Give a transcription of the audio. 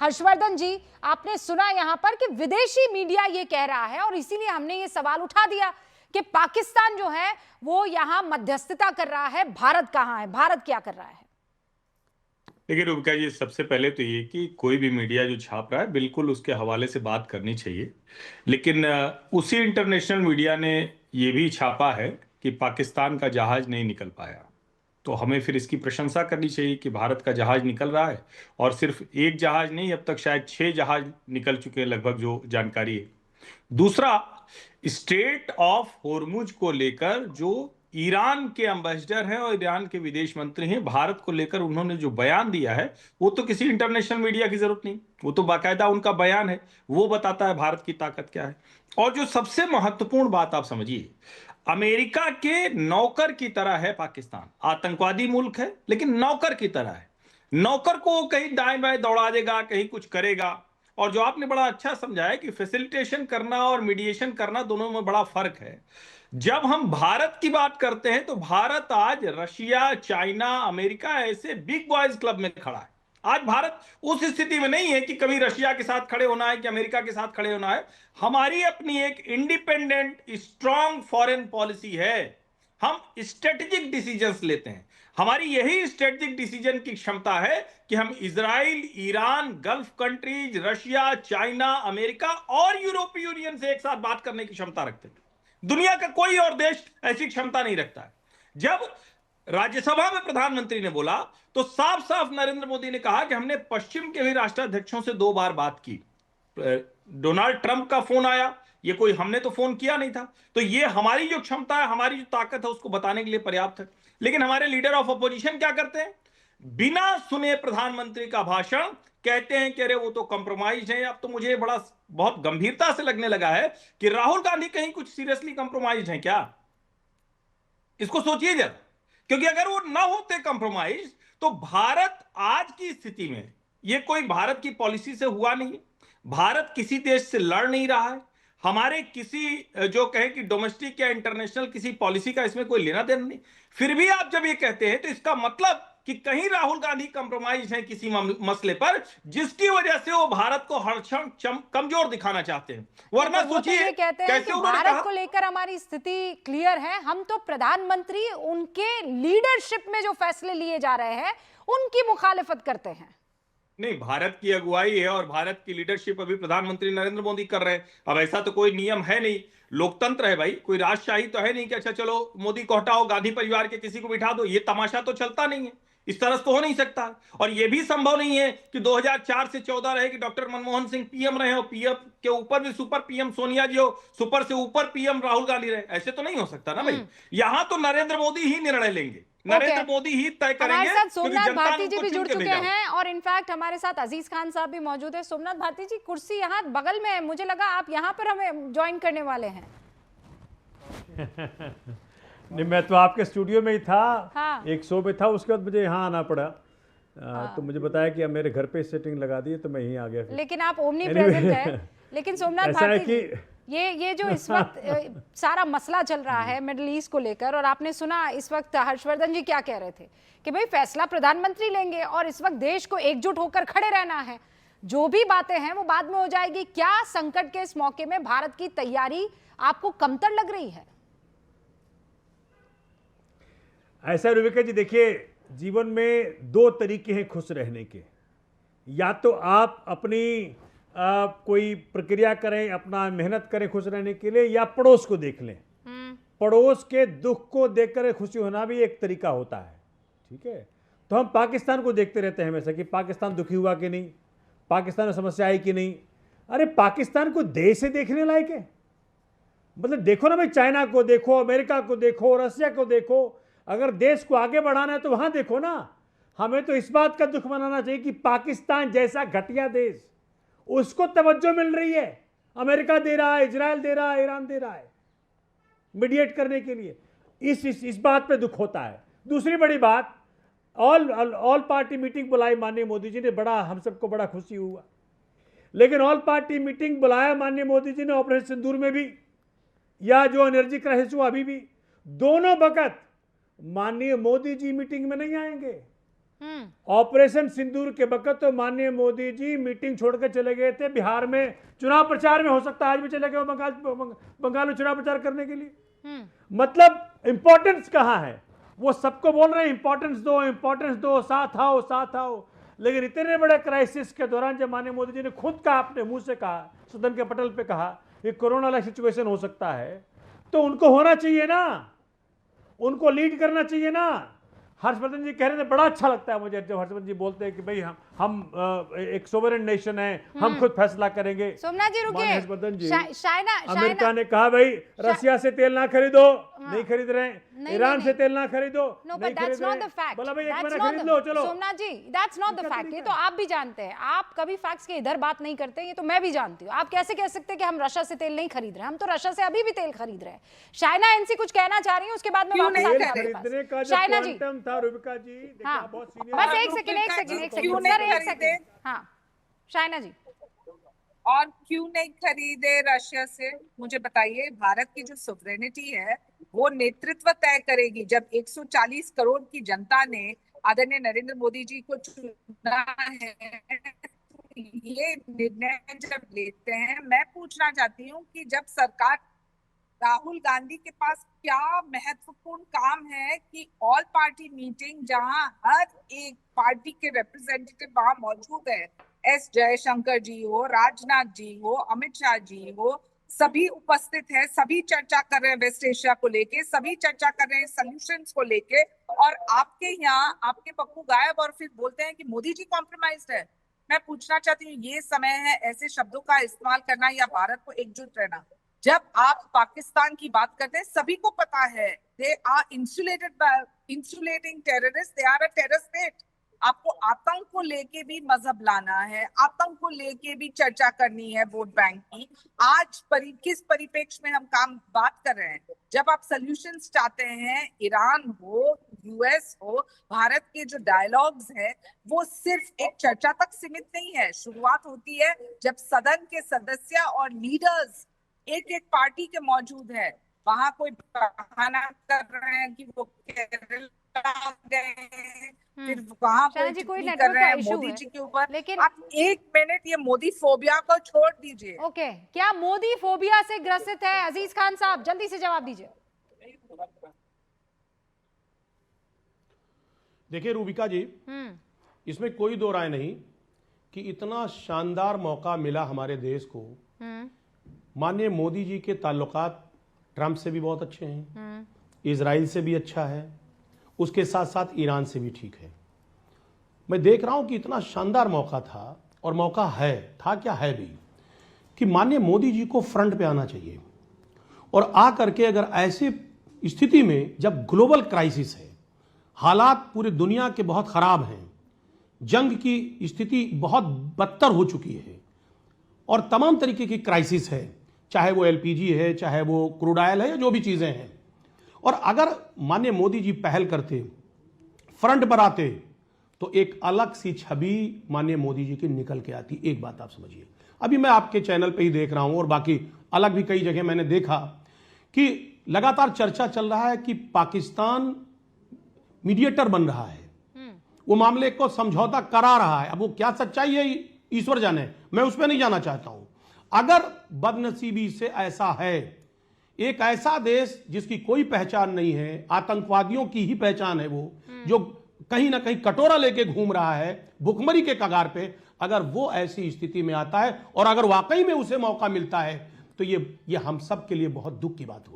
हर्षवर्धन जी, आपने सुना यहां पर कि विदेशी मीडिया ये कह रहा है और इसीलिए हमने ये सवाल उठा दिया कि पाकिस्तान जो है वो यहां मध्यस्थता कर रहा है, भारत कहां है, भारत क्या कर रहा है। देखिए रुबिका जी, सबसे पहले तो ये कि कोई भी मीडिया जो छाप रहा है बिल्कुल उसके हवाले से बात करनी चाहिए। लेकिन उसी इंटरनेशनल मीडिया ने ये भी छापा है कि पाकिस्तान का जहाज नहीं निकल पाया। तो हमें फिर इसकी प्रशंसा करनी चाहिए कि भारत का जहाज निकल रहा है। और सिर्फ एक जहाज नहीं, अब तक शायद 6 जहाज निकल चुके हैं लगभग, जो जानकारी है। दूसरा, स्ट्रेट ऑफ होर्मुज को लेकर जो ईरान के एम्बेसडर हैं और ईरान के विदेश मंत्री हैं, भारत को लेकर उन्होंने जो बयान दिया है, वो तो किसी इंटरनेशनल मीडिया की जरूरत नहीं, वो तो बाकायदा उनका बयान है। वो बताता है भारत की ताकत क्या है। और जो सबसे महत्वपूर्ण बात आप समझिए, अमेरिका के नौकर की तरह है पाकिस्तान। आतंकवादी मुल्क है लेकिन नौकर की तरह है। नौकर को कहीं दाएं बाएं दौड़ा देगा, कहीं कुछ करेगा। और जो आपने बड़ा अच्छा समझाया कि फैसिलिटेशन करना और मीडिएशन करना, दोनों में बड़ा फर्क है। जब हम भारत की बात करते हैं तो भारत आज रशिया, चाइना, अमेरिका ऐसे बिग बॉयज क्लब में खड़ा है। आज भारत उस स्थिति में नहीं है कि कभी रशिया के साथ खड़े होना है कि अमेरिका के साथ खड़े होना है। हमारी अपनी एक इंडिपेंडेंट स्ट्रांग फॉरेन पॉलिसी है। हम स्ट्रेटेजिक डिसीजंस लेते हैं। हमारी यही स्ट्रेटेजिक डिसीजन की क्षमता है कि हम Israel, Iran, gulf countries, Russia, China, America और यूरोपीय यूनियन से एक साथ बात करने की क्षमता रखते हैं। दुनिया का कोई और देश ऐसी क्षमता नहीं रखता है। जब राज्यसभा में प्रधानमंत्री ने बोला तो साफ साफ नरेंद्र मोदी ने कहा कि हमने पश्चिम के भी राष्ट्राध्यक्षों से 2 बार बात की। डोनाल्ड ट्रंप का फोन आया, ये कोई हमने तो फोन किया नहीं था। तो ये हमारी जो क्षमता है, हमारी जो ताकत है, उसको बताने के लिए पर्याप्त है। लेकिन हमारे लीडर ऑफ अपोजिशन क्या करते हैं? बिना सुने प्रधानमंत्री का भाषण कहते हैं कि अरे वो तो कंप्रोमाइज है। अब तो मुझे बड़ा बहुत गंभीरता से लगने लगा है कि राहुल गांधी कहीं कुछ सीरियसली कंप्रोमाइज है क्या? इसको सोचिए जरा। क्योंकि अगर वो ना होते कंप्रोमाइज तो भारत आज की स्थिति में, ये कोई भारत की पॉलिसी से हुआ नहीं। भारत किसी देश से लड़ नहीं रहा है। हमारे किसी जो कहें कि डोमेस्टिक या इंटरनेशनल किसी पॉलिसी का इसमें कोई लेना देना नहीं। फिर भी आप जब ये कहते हैं तो इसका मतलब कि कहीं राहुल गांधी कंप्रोमाइज हैं किसी मसले पर, जिसकी वजह से वो भारत को हर क्षण कमजोर दिखाना चाहते हैं। वरना तो वो तो सोचिए ये कहते हैं कि भारत को लेकर हमारी स्थिति क्लियर है, हम तो प्रधानमंत्री उनके लीडरशिप में जो फैसले लिए जा रहे हैं उनकी मुखालिफत करते हैं। नहीं, भारत की अगुवाई है और भारत की लीडरशिप अभी प्रधानमंत्री नरेंद्र मोदी कर रहे हैं। अब ऐसा तो कोई नियम है नहीं, लोकतंत्र है भाई, कोई राजशाही तो है नहीं कि अच्छा चलो मोदी को हटाओ, गांधी परिवार के किसी को बिठा दो। ये तमाशा तो चलता नहीं है, इस तरह से तो हो नहीं सकता। और यह भी संभव नहीं है कि 2004 से 14 रहे कि डॉक्टर मनमोहन सिंह पीएम रहे हो, पीएम के ऊपर भी सुपर पीएम सोनिया जी हो, सुपर से ऊपर पीएम राहुल गांधी रहे। ऐसे तो नहीं हो सकता ना भाई। यहां तो नरेंद्र मोदी ही निर्णय लेंगे, नरेंद्र मोदी ही तय करेंगे। हमारे साथ सोमनाथ भारती जी उनको भी चुन जुड़ के चुके भेजा। हैं और इनफैक्ट हमारे साथ अजीज खान साहब भी मौजूद है। सोमनाथ भारती जी, कुर्सी यहाँ बगल में है, मुझे लगा आप यहाँ पर हमें ज्वाइन करने वाले हैं। नहीं, मैं तो आपके स्टूडियो में ही था। हाँ। एक शो पे था, उसके बाद मुझे यहाँ आना पड़ा। तो मुझे बताया कि अब मेरे घर पे सेटिंग लगा दी, तो मैं यहीं आ गया फिर। लेकिन आप ओमनी प्रेजेंट है। लेकिन सोमनाथ भारती जी, ये जो इस वक्त सारा मसला चल रहा है मिडिल ईस्ट को लेकर, और आपने सुना इस वक्त हर्षवर्धन जी क्या कह रहे थे कि भाई फैसला प्रधानमंत्री लेंगे और इस वक्त देश को एकजुट होकर खड़े रहना है, जो भी बातें हैं वो बाद में हो जाएगी। क्या संकट के इस मौके में भारत की तैयारी आपको कमतर लग रही है? ऐसा रुबिका जी, देखिए जीवन में 2 तरीके हैं खुश रहने के। या तो आप अपनी कोई प्रक्रिया करें, अपना मेहनत करें खुश रहने के लिए, या पड़ोस को देख लें। पड़ोस के दुख को देखकर खुशी होना भी एक तरीका होता है, ठीक है। तो हम पाकिस्तान को देखते रहते हैं हमेशा कि पाकिस्तान दुखी हुआ कि नहीं, पाकिस्तान में समस्या आई कि नहीं। अरे पाकिस्तान को देश से देखने लायक है। मतलब देखो ना भाई, चाइना को देखो, अमेरिका को देखो, रशिया को देखो। अगर देश को आगे बढ़ाना है तो वहां देखो ना। हमें तो इस बात का दुख मनाना चाहिए कि पाकिस्तान जैसा घटिया देश, उसको तवज्जो मिल रही है। अमेरिका दे रहा है, इजराइल दे रहा है, ईरान दे रहा है मीडिएट करने के लिए। इस बात पे दुख होता है। दूसरी बड़ी बात, ऑल पार्टी मीटिंग बुलाई माननीय मोदी जी ने, बड़ा हम सबको बड़ा खुशी हुआ। लेकिन ऑल पार्टी मीटिंग बुलाया माननीय मोदी जी ने ऑपरेशन सिंदूर में भी, या जो एनर्जी क्राइसिस हुआ अभी भी, दोनों वक्त माननीय मोदी जी मीटिंग में नहीं आएंगे। ऑपरेशन सिंदूर के वक्त तो माननीय मोदी जी मीटिंग छोड़कर चले गए थे बिहार में चुनाव प्रचार में, हो सकता है आज भी चले गए बंगाल में चुनाव प्रचार करने के लिए। मतलब इंपॉर्टेंस कहां है? वो सबको बोल रहे हैं इंपॉर्टेंस दो, साथ आओ, लेकिन इतने बड़े क्राइसिस के दौरान जब माननीय मोदी जी ने खुद कहा, अपने मुंह से कहा, सदन के पटल पे कहा कि कोरोना वाला सिचुएशन हो सकता है, तो उनको होना चाहिए ना, उनको लीड करना चाहिए ना। हर्षवर्धन जी कह रहे थे, बड़ा अच्छा लगता है मुझे जब हर्षवर्धन जी बोलते हैं कि भाई हम एक सोवरेन नेशन है, हम खुद फैसला करेंगे। सोमनाथ जी रुकिए, हर्षवर्धन जी, शायना अमेरिका ने कहा भाई रसिया से तेल ना खरीदो, नहीं खरीद रहे हैं, ईरान से तेल ना खरीदो, No, नहीं but that's खरीद रहे not the fact. बोला भाई एक That's महीना not खरीद the- लो, चलो। सोमनाथ जी, that's not the fact. ये तो आप भी जानते हैं, आप कभी फैक्ट्स के इधर बात नहीं करते, ये तो मैं भी जानती हूँ। आप कैसे कह सकते हैं कि हम रशिया से तेल नहीं खरीद रहे हैं? हम तो रशिया से अभी भी तेल खरीद रहे हैं। शायना एनसी कुछ कहना चाह रही है, उसके बाद में वापस आते हैं आपके खरीदने का पास। जो शायना जी, क्वांटम था रूबिका जी, देखिए हाँ, आप बहुत सीनियर बस हैं। एक सेकंड क्यों सर, नहीं एक खरीदे? सेकंड। हाँ, शायना जी, और क्यों नहीं खरीदे रशिया से? मुझे बताइए। भारत की जो सोवरेनिटी है वो नेतृत्व तय करेगी। जब 140 करोड़ की जनता ने आदरणीय नरेंद्र मोदी जी को चुना है, ये निर्णय जब लेते हैं, मैं पूछना चाहती हूँ कि जब सरकार, राहुल गांधी के पास क्या महत्वपूर्ण काम है कि ऑल पार्टी मीटिंग जहां हर एक पार्टी के रिप्रेजेंटेटिव वहां मौजूद है, एस जयशंकर जी हो, राजनाथ जी हो, अमित शाह जी हो, सभी उपस्थित है, सभी चर्चा कर रहे हैं वेस्ट एशिया को लेके, सभी चर्चा कर रहे हैं सॉल्यूशंस को लेके, और आपके यहाँ आपके पप्पू गायब और फिर बोलते हैं कि मोदी जी कॉम्प्रोमाइज्ड है। मैं पूछना चाहती हूँ, ये समय है ऐसे शब्दों का इस्तेमाल करना या भारत को एकजुट रहना? जब आप पाकिस्तान की बात करते हैं, सभी को पता है they are insulating terrorist, they are a terror state. आपको आतंक को लेके भी मजहब लाना है, आतंक को लेके भी चर्चा करनी है वोट बैंक की। आज किस परिप्रेक्ष्य में हम बात कर रहे हैं? जब आप सॉल्यूशंस चाहते हैं, ईरान हो, यूएस हो, भारत के जो डायलॉग्स है वो सिर्फ एक चर्चा तक सीमित नहीं है। शुरुआत होती है जब सदन के सदस्य और लीडर्स एक एक पार्टी के मौजूद है। वहां कोई बहाना कर रहे हैं कि वो केरला गए, फिर वहां शायना जी, कोई टिप्पणी कर नेटवर्क रहे का हैं इशू मोदी है, जी के ऊपर। लेकिन आप एक मिनट ये मोदी फोबिया को छोड़ दीजिए। ओके, क्या मोदी फोबिया से ग्रसित है अजीज खान साहब? जल्दी से जवाब दीजिए। देखिए रूबिका जी, इसमें कोई दो राय नहीं कि इतना शानदार मौका मिला हमारे देश को। माननीय मोदी जी के ताल्लुकात ट्रंप से भी बहुत अच्छे हैं, इजराइल से भी अच्छा है, उसके साथ साथ ईरान से भी ठीक है। मैं देख रहा हूं कि इतना शानदार मौका था, और मौका है, था क्या है भी, कि माननीय मोदी जी को फ्रंट पे आना चाहिए और आ करके अगर ऐसे स्थिति में जब ग्लोबल क्राइसिस है, हालात पूरी दुनिया के बहुत खराब हैं, जंग की स्थिति बहुत बदतर हो चुकी है और तमाम तरीके की क्राइसिस है, चाहे वो एलपीजी है, चाहे वो क्रूड ऑयल है, या जो भी चीजें हैं, और अगर माननीय मोदी जी पहल करते, फ्रंट पर आते, तो एक अलग सी छवि माननीय मोदी जी की निकल के आती। एक बात आप समझिए, अभी मैं आपके चैनल पे ही देख रहा हूं और बाकी अलग भी कई जगह मैंने देखा कि लगातार चर्चा चल रहा है कि पाकिस्तान मीडिएटर बन रहा है, वो मामले को समझौता करा रहा है। अब वो क्या सच्चाई है ईश्वर जाने, मैं उस पर नहीं जाना चाहता हूं। अगर बदनसीबी से ऐसा है, एक ऐसा देश जिसकी कोई पहचान नहीं है, आतंकवादियों की ही पहचान है, वो जो कहीं ना कहीं कटोरा लेके घूम रहा है भुखमरी के कगार पे, अगर वो ऐसी स्थिति में आता है और अगर वाकई में उसे मौका मिलता है, तो ये हम सब के लिए बहुत दुख की बात होगी।